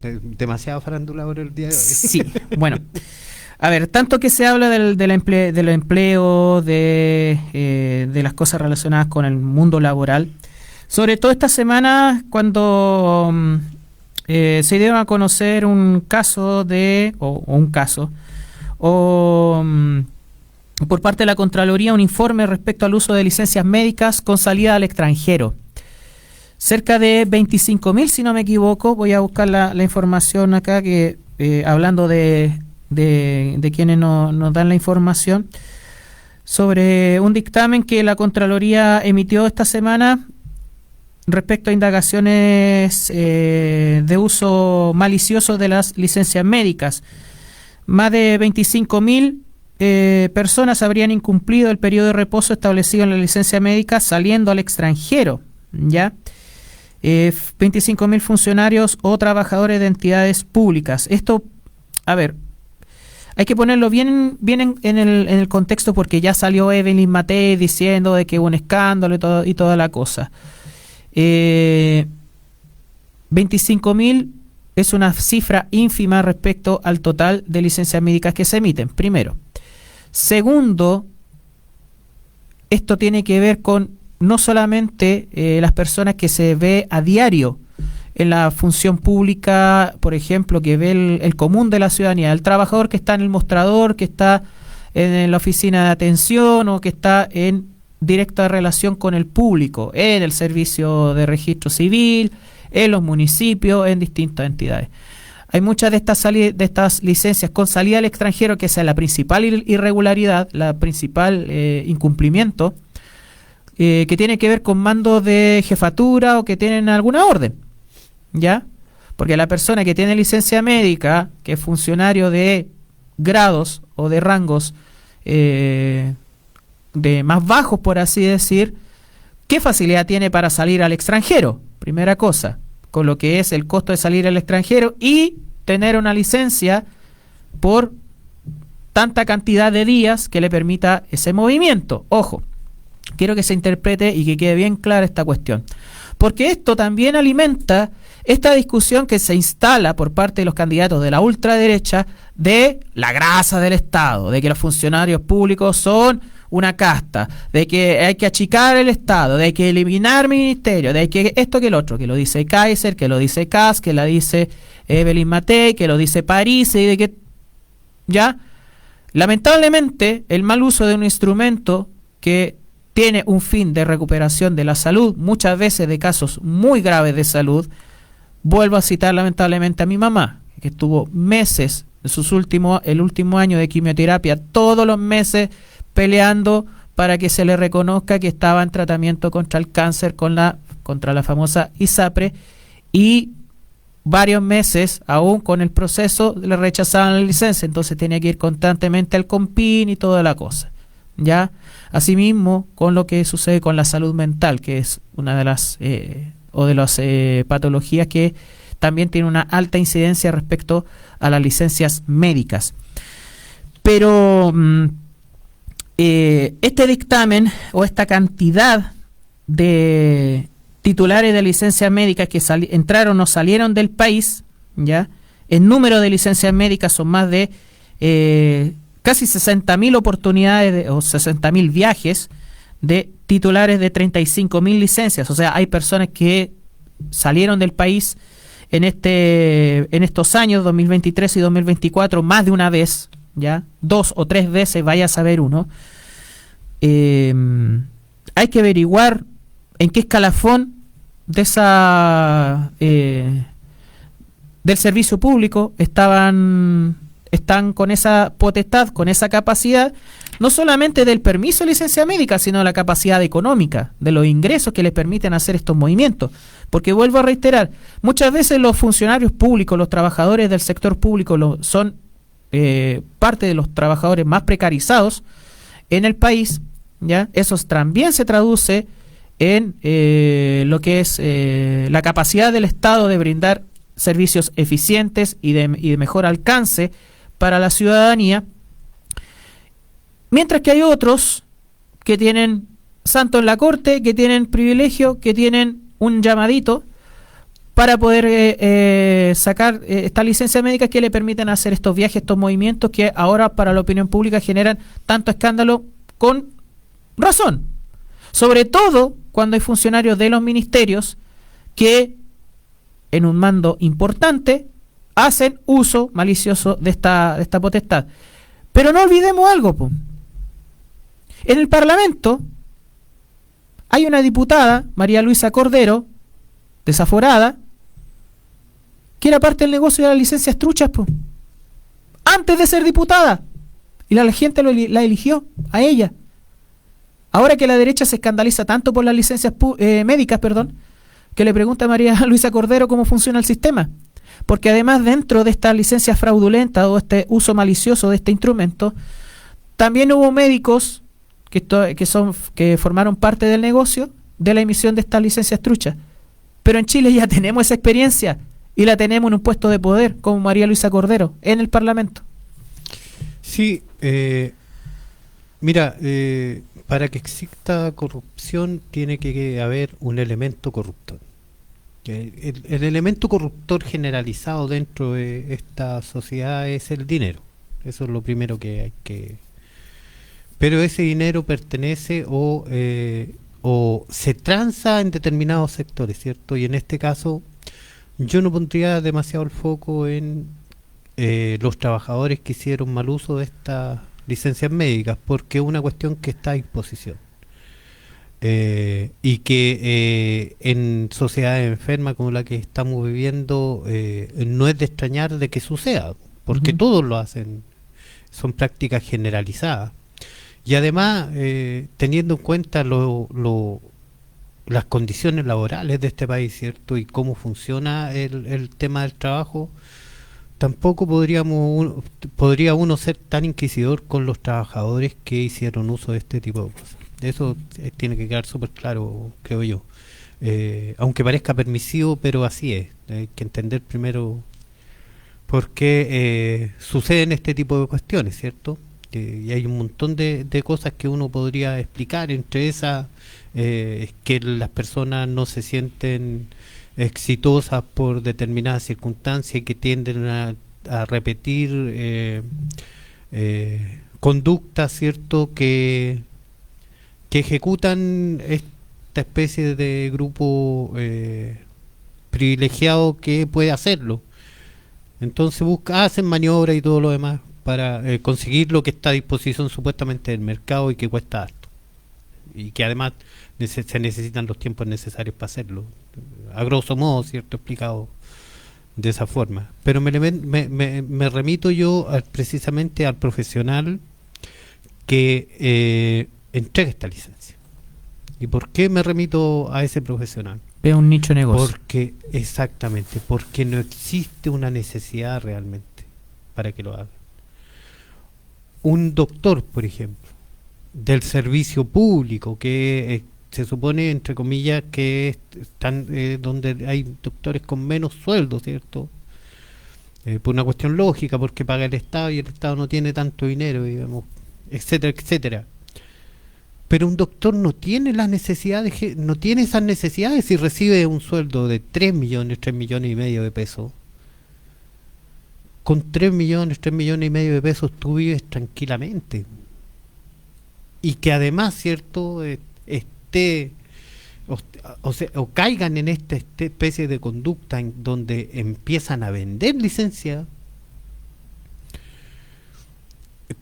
Demasiado farándula por el día de hoy. Sí, bueno. A ver, tanto que se habla del empleo, de las cosas relacionadas con el mundo laboral, sobre todo esta semana cuando se dieron a conocer un caso por parte de la Contraloría, un informe respecto al uso de licencias médicas con salida al extranjero. Cerca de 25.000, si no me equivoco, voy a buscar la información acá, que hablando de quienes nos dan la información, sobre un dictamen que la Contraloría emitió esta semana respecto a indagaciones de uso malicioso de las licencias médicas. Más de 25.000 personas habrían incumplido el periodo de reposo establecido en la licencia médica saliendo al extranjero, ¿ya? 25.000 funcionarios o trabajadores de entidades públicas. Esto, a ver, hay que ponerlo bien en el contexto, porque ya salió Evelyn Matei diciendo de que hubo un escándalo y toda la cosa. 25.000 es una cifra ínfima respecto al total de licencias médicas que se emiten, primero. Segundo, esto tiene que ver con no solamente las personas que se ve a diario en la función pública, por ejemplo, que ve el común de la ciudadanía, el trabajador que está en el mostrador, que está en la oficina de atención o que está en directa relación con el público, en el servicio de registro civil, en los municipios, en distintas entidades. Hay muchas de estas licencias con salida al extranjero, que esa es la principal irregularidad, la principal incumplimiento, que tiene que ver con mandos de jefatura o que tienen alguna orden, ¿ya? Porque la persona que tiene licencia médica, que es funcionario de grados o de rangos de más bajos, por así decir, ¿qué facilidad tiene para salir al extranjero? Primera cosa, con lo que es el costo de salir al extranjero y tener una licencia por tanta cantidad de días que le permita ese movimiento. Ojo, quiero que se interprete y que quede bien clara esta cuestión, porque esto también alimenta esta discusión que se instala por parte de los candidatos de la ultraderecha de la grasa del Estado, de que los funcionarios públicos son una casta, de que hay que achicar el Estado, de que eliminar ministerio, de que esto, que el otro, que lo dice Kaiser, que lo dice Kass, que la dice Evelyn Matei, que lo dice París, y de que ya, lamentablemente, el mal uso de un instrumento que tiene un fin de recuperación de la salud, muchas veces de casos muy graves de salud. Vuelvo a citar lamentablemente a mi mamá, que estuvo meses, el último año de quimioterapia, todos los meses peleando para que se le reconozca que estaba en tratamiento contra el cáncer contra la famosa ISAPRE, y varios meses aún con el proceso le rechazaban la licencia, entonces tenía que ir constantemente al COMPIN y toda la cosa, ¿ya? Asimismo, con lo que sucede con la salud mental, que es una de las patologías que también tiene una alta incidencia respecto a las licencias médicas. Pero este dictamen o esta cantidad de titulares de licencias médicas que entraron o salieron del país, ¿ya? El número de licencias médicas son más de casi 60.000 oportunidades o 60.000 viajes de titulares de 35.000 licencias. O sea, hay personas que salieron del país en estos años 2023 y 2024 más de una vez, ya 2 o 3 veces, vaya a saber uno. Hay que averiguar en qué escalafón de del servicio público están con esa potestad, con esa capacidad, no solamente del permiso de licencia médica, sino de la capacidad económica, de los ingresos que les permiten hacer estos movimientos. Porque vuelvo a reiterar, muchas veces los funcionarios públicos, los trabajadores del sector público son parte de los trabajadores más precarizados en el país, ¿ya? Eso también se traduce en lo que es la capacidad del Estado de brindar servicios eficientes y de mejor alcance para la ciudadanía, mientras que hay otros que tienen santo en la corte, que tienen privilegio, que tienen un llamadito para poder sacar estas licencias médicas que le permiten hacer estos viajes, estos movimientos que ahora para la opinión pública generan tanto escándalo con razón. Sobre todo cuando hay funcionarios de los ministerios que en un mando importante hacen uso malicioso de esta potestad. Pero no olvidemos algo, po. En el Parlamento hay una diputada, María Luisa Cordero, desaforada, que era parte del negocio de las licencias truchas, po, antes de ser diputada. Y la gente la eligió a ella. Ahora que la derecha se escandaliza tanto por las licencias médicas, que le pregunta a María Luisa Cordero cómo funciona el sistema. Porque además dentro de estas licencias fraudulentas o este uso malicioso de este instrumento, también hubo médicos que formaron parte del negocio de la emisión de estas licencias truchas. Pero en Chile ya tenemos esa experiencia y la tenemos en un puesto de poder, como María Luisa Cordero, en el Parlamento. Sí, mira, para que exista corrupción tiene que haber un elemento corruptor. El elemento corruptor generalizado dentro de esta sociedad es el dinero. Eso es lo primero que hay que... Pero ese dinero pertenece o se transa en determinados sectores, ¿cierto? Y en este caso yo no pondría demasiado el foco en los trabajadores que hicieron mal uso de estas licencias médicas, porque es una cuestión que está a disposición. Y que en sociedades enfermas como la que estamos viviendo no es de extrañar de que suceda, porque todos lo hacen, son prácticas generalizadas. Y además, teniendo en cuenta las condiciones laborales de este país, ¿cierto? Y cómo funciona el tema del trabajo, tampoco podría uno ser tan inquisidor con los trabajadores que hicieron uso de este tipo de cosas. Eso tiene que quedar súper claro, creo yo. Aunque parezca permisivo, pero así es. Hay que entender primero por qué suceden este tipo de cuestiones, ¿cierto? Y hay un montón de cosas que uno podría explicar. Entre esas, que las personas no se sienten exitosas por determinadas circunstancias y que tienden a repetir conductas, ¿cierto?, que ejecutan esta especie de grupo privilegiado que puede hacerlo. Entonces hacen maniobras y todo lo demás para conseguir lo que está a disposición supuestamente del mercado y que cuesta harto. Y que además se necesitan los tiempos necesarios para hacerlo. A grosso modo, ¿cierto?, explicado de esa forma. Pero me remito yo precisamente al profesional que entrega esta licencia. ¿Y por qué me remito a ese profesional? Es un nicho de negocio. Porque no existe una necesidad realmente para que lo haga. Un doctor, por ejemplo, del servicio público, que se supone, entre comillas, que están donde hay doctores con menos sueldo, ¿cierto? Por una cuestión lógica, porque paga el Estado y el Estado no tiene tanto dinero, digamos, etcétera, etcétera. Pero un doctor no tiene las necesidades, no tiene esas necesidades si recibe un sueldo de 3 millones y medio de pesos. Con 3 millones y medio de pesos tú vives tranquilamente. Y que además, ¿cierto?, o caigan en esta especie de conducta en donde empiezan a vender licencias.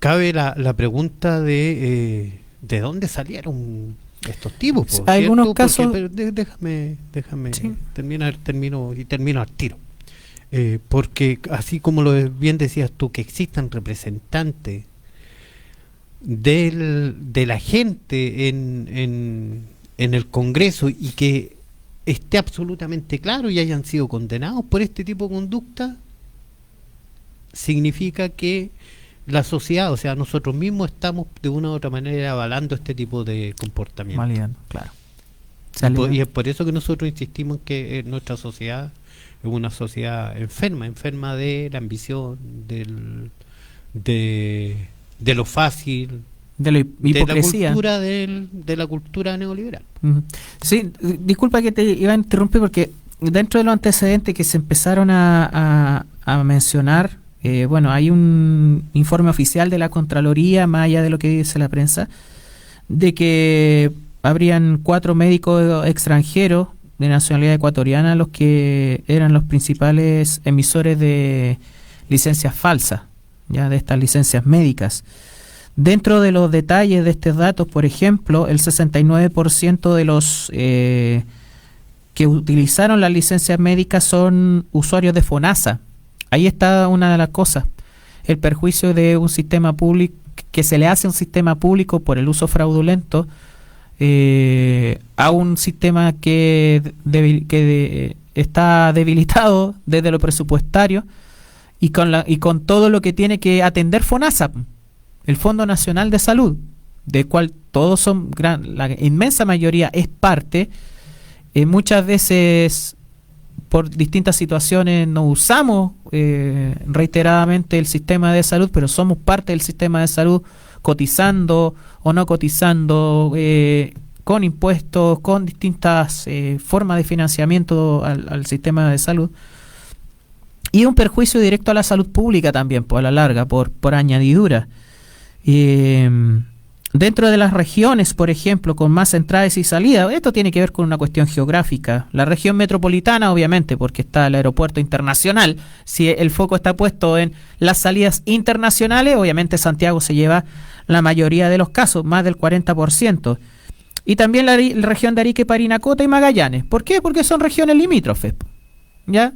Cabe la pregunta de dónde salieron estos tipos, ¿cierto? Algunos casos... Porque, déjame sí. termino al tiro. Porque así como bien decías tú, que existan representantes de la gente en el Congreso y que esté absolutamente claro y hayan sido condenados por este tipo de conducta, significa que la sociedad, o sea, nosotros mismos estamos de una u otra manera avalando este tipo de comportamiento. Validando, claro. Y es por eso que nosotros insistimos en que nuestra sociedad es una sociedad enferma de la ambición, de lo fácil, de la hipocresía, de la cultura neoliberal. Sí, disculpa que te iba a interrumpir porque dentro de los antecedentes que se empezaron a mencionar, bueno, hay un informe oficial de la Contraloría, más allá de lo que dice la prensa, de que habrían 4 médicos extranjeros de nacionalidad ecuatoriana los que eran los principales emisores de licencias falsas, ya de estas licencias médicas. Dentro de los detalles de estos datos, por ejemplo, el 69% de los que utilizaron las licencias médicas son usuarios de FONASA. Ahí está una de las cosas, el perjuicio de un sistema público, que se le hace a un sistema público por el uso fraudulento a un sistema que está debilitado desde lo presupuestario y con todo lo que tiene que atender FONASA, el Fondo Nacional de Salud, del cual todos son, la inmensa mayoría es parte. Muchas veces por distintas situaciones no usamos reiteradamente el sistema de salud, pero somos parte del sistema de salud, cotizando o no cotizando, con impuestos, con distintas formas de financiamiento al sistema de salud, y un perjuicio directo a la salud pública también, pues, a la larga, por añadidura. Dentro de las regiones, por ejemplo, con más entradas y salidas, esto tiene que ver con una cuestión geográfica. La región metropolitana, obviamente, porque está el aeropuerto internacional. Si el foco está puesto en las salidas internacionales, obviamente Santiago se lleva la mayoría de los casos, más del 40%. Y también la región de Arica, Parinacota y Magallanes. ¿Por qué? Porque son regiones limítrofes, ¿ya?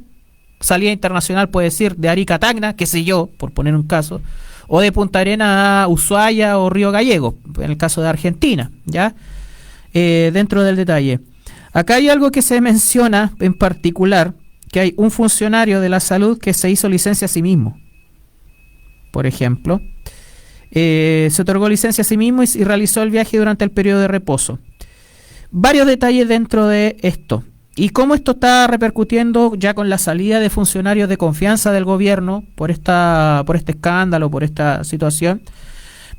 Salida internacional puede decir de Arica a Tacna, qué sé yo, por poner un caso, o de Punta Arenas a Ushuaia o Río Gallego, en el caso de Argentina, ¿ya? Dentro del detalle. Acá hay algo que se menciona en particular, que hay un funcionario de la salud que se hizo licencia a sí mismo. Por ejemplo, se otorgó licencia a sí mismo y realizó el viaje durante el periodo de reposo. Varios detalles dentro de esto. Y cómo esto está repercutiendo ya con la salida de funcionarios de confianza del gobierno por este escándalo, por esta situación.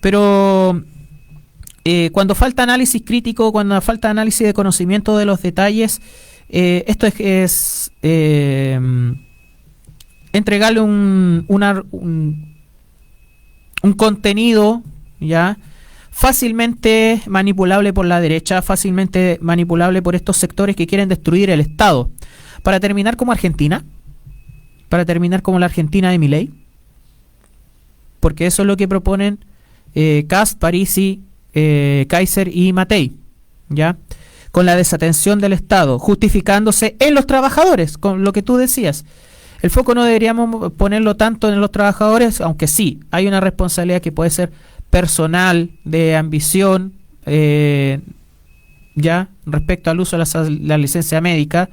Pero cuando falta análisis crítico, cuando falta análisis de conocimiento de los detalles, esto es entregarle un contenido, ¿ya?, fácilmente manipulable por la derecha, fácilmente manipulable por estos sectores que quieren destruir el Estado, para terminar como Argentina, para terminar como la Argentina de Milei, porque eso es lo que proponen Kast, Parisi, Kaiser y Matei, ¿ya? Con la desatención del Estado, justificándose en los trabajadores, con lo que tú decías. El foco no deberíamos ponerlo tanto en los trabajadores, aunque sí, hay una responsabilidad que puede ser personal, de ambición, ya, respecto al uso de la licencia médica,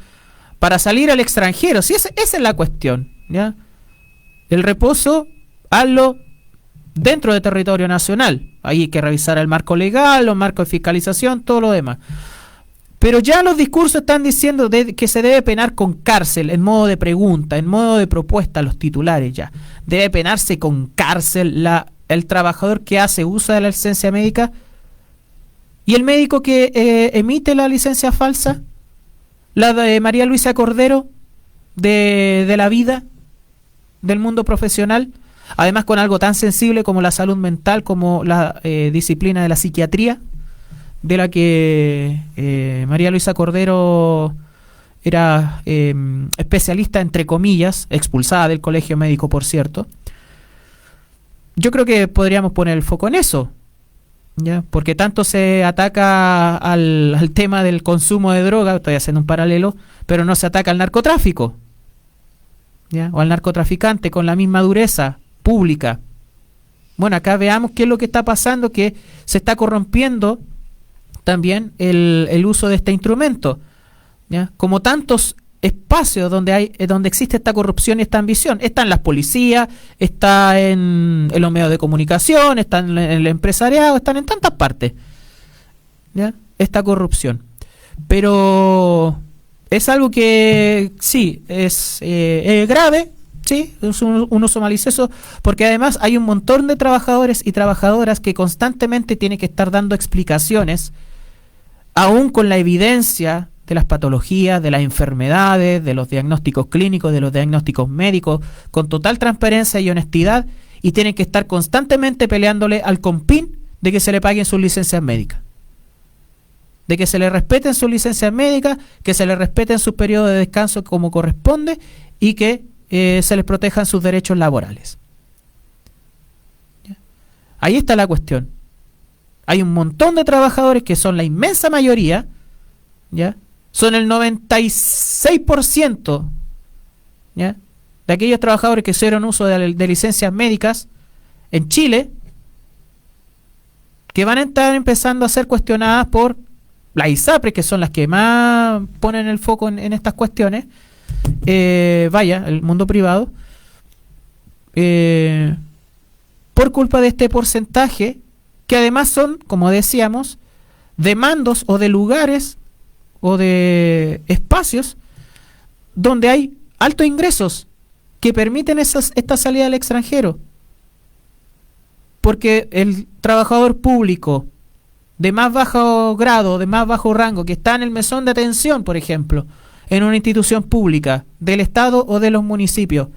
para salir al extranjero. Sí, esa es la cuestión, ¿ya? El reposo, hazlo dentro de territorio nacional. Ahí hay que revisar el marco legal, los marcos de fiscalización, todo lo demás. Pero ya los discursos están diciendo que se debe penar con cárcel, en modo de pregunta, en modo de propuesta, los titulares ya. Debe penarse con cárcel el trabajador que hace uso de la licencia médica y el médico que emite la licencia falsa, la de María Luisa Cordero, de la vida, del mundo profesional, además con algo tan sensible como la salud mental, como la disciplina de la psiquiatría, de la que María Luisa Cordero era especialista, entre comillas, expulsada del colegio médico, por cierto. Yo creo que podríamos poner el foco en eso, ¿ya? Porque tanto se ataca al tema del consumo de droga, estoy haciendo un paralelo, pero no se ataca al narcotráfico, ¿ya? O al narcotraficante con la misma dureza pública. Bueno, acá veamos qué es lo que está pasando, que se está corrompiendo también el uso de este instrumento, ¿ya? Como tantos espacios donde existe esta corrupción y esta ambición. Está en las policías, está en los medios de comunicación, está en el empresariado, están en tantas partes, ¿ya?, esta corrupción. Pero es algo que sí, es grave, sí, es un uso malicioso, porque además hay un montón de trabajadores y trabajadoras que constantemente tienen que estar dando explicaciones, aún con la evidencia de las patologías, de las enfermedades, de los diagnósticos clínicos, de los diagnósticos médicos, con total transparencia y honestidad, y tienen que estar constantemente peleándole al CONPIN de que se le paguen sus licencias médicas, de que se le respeten sus licencias médicas, que se le respeten sus periodos de descanso como corresponde y que se les protejan sus derechos laborales. ¿Ya? Ahí está la cuestión. Hay un montón de trabajadores que son la inmensa mayoría, ¿ya? Son el 96%, ¿ya?, de aquellos trabajadores que hicieron uso de licencias médicas en Chile, que van a estar empezando a ser cuestionadas por las ISAPRES, que son las que más ponen el foco en estas cuestiones, el mundo privado, por culpa de este porcentaje, que además son, como decíamos, de mandos o de lugares o de espacios donde hay altos ingresos que permiten esta salida al extranjero. Porque el trabajador público de más bajo grado, de más bajo rango, que está en el mesón de atención, por ejemplo, en una institución pública del Estado o de los municipios,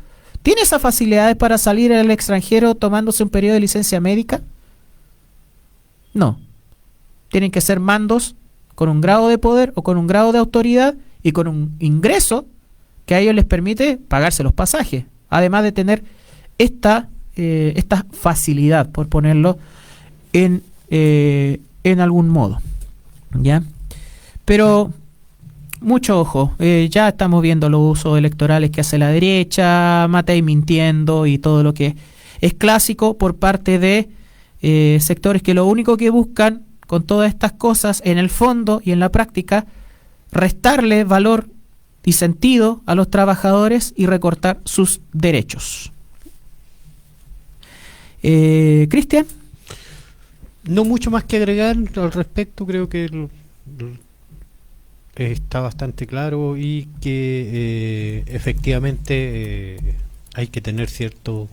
¿tiene esas facilidades para salir al extranjero tomándose un periodo de licencia médica? No. Tienen que ser mandos con un grado de poder o con un grado de autoridad y con un ingreso que a ellos les permite pagarse los pasajes, además de tener esta facilidad, por ponerlo en algún modo, ¿ya? Pero mucho ojo, ya estamos viendo los usos electorales que hace la derecha, Matei mintiendo y todo lo que es clásico por parte de sectores que lo único que buscan con todas estas cosas en el fondo y en la práctica, restarle valor y sentido a los trabajadores y recortar sus derechos. Cristian. No mucho más que agregar al respecto, creo que está bastante claro y que efectivamente hay que tener cierto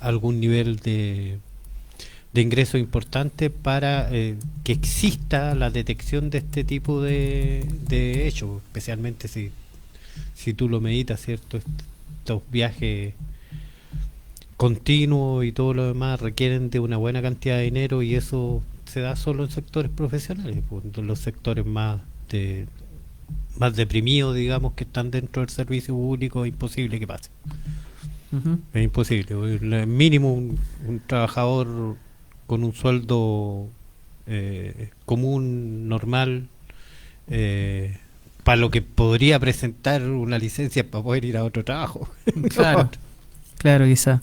algún nivel de ingreso importante para que exista la detección de este tipo de hechos, especialmente si tú lo meditas, ¿cierto? Estos viajes continuos y todo lo demás requieren de una buena cantidad de dinero, y eso se da solo en sectores profesionales, en los sectores más deprimidos, digamos, que están dentro del servicio público. Es imposible que pase. Es imposible. El mínimo un trabajador con un sueldo común, normal, para lo que podría presentar una licencia para poder ir a otro trabajo. Claro, quizá.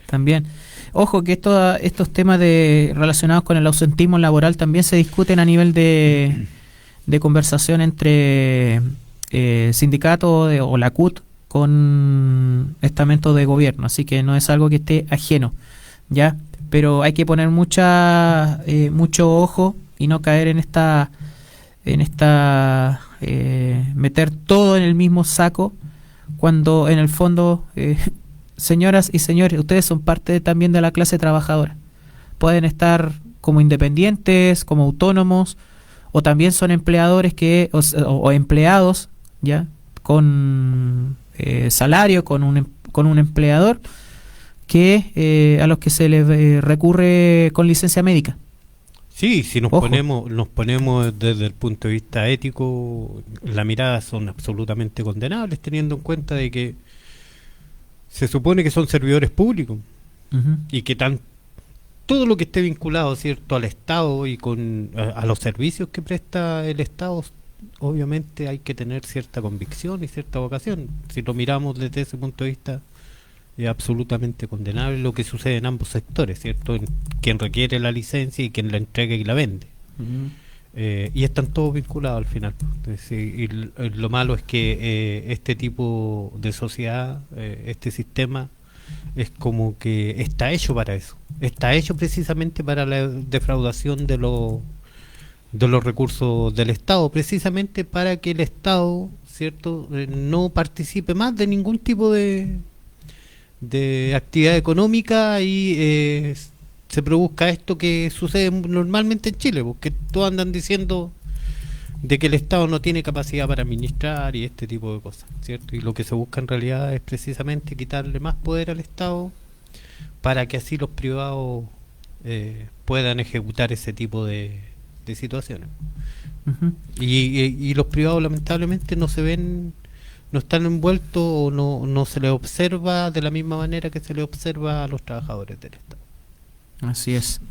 También. Ojo que estos temas relacionados con el ausentismo laboral también se discuten a nivel de conversación entre sindicatos o la CUT con estamentos de gobierno, así que no es algo que esté ajeno, ¿ya? Pero hay que poner mucho ojo y no caer en esta meter todo en el mismo saco, cuando en el fondo, señoras y señores, ustedes son parte también de la clase trabajadora. Pueden estar como independientes, como autónomos, o también son empleadores o empleados, ya, con salario, con un empleador que a los que se les recurre con licencia médica. Sí, si nos ponemos desde el punto de vista ético, la mirada son absolutamente condenables, teniendo en cuenta de que se supone que son servidores públicos y que todo lo que esté vinculado, ¿cierto?, al Estado y a los servicios que presta el Estado, obviamente hay que tener cierta convicción y cierta vocación. Si lo miramos desde ese punto de vista, es absolutamente condenable lo que sucede en ambos sectores, ¿cierto? En quien requiere la licencia y quien la entrega y la vende. Y están todos vinculados al final. Y lo malo es que este tipo de sociedad, este sistema, es como que está hecho para eso. Está hecho precisamente para la defraudación de los recursos del Estado, precisamente para que el Estado, ¿cierto?, no participe más de ningún tipo de actividad económica y se produzca esto que sucede normalmente en Chile, porque todos andan diciendo de que el Estado no tiene capacidad para administrar y este tipo de cosas, ¿cierto? Y lo que se busca en realidad es precisamente quitarle más poder al Estado para que así los privados puedan ejecutar ese tipo de situaciones. Ujú. Y los privados lamentablemente no se ven, no están envueltos o no se les observa de la misma manera que se les observa a los trabajadores del Estado. Así es.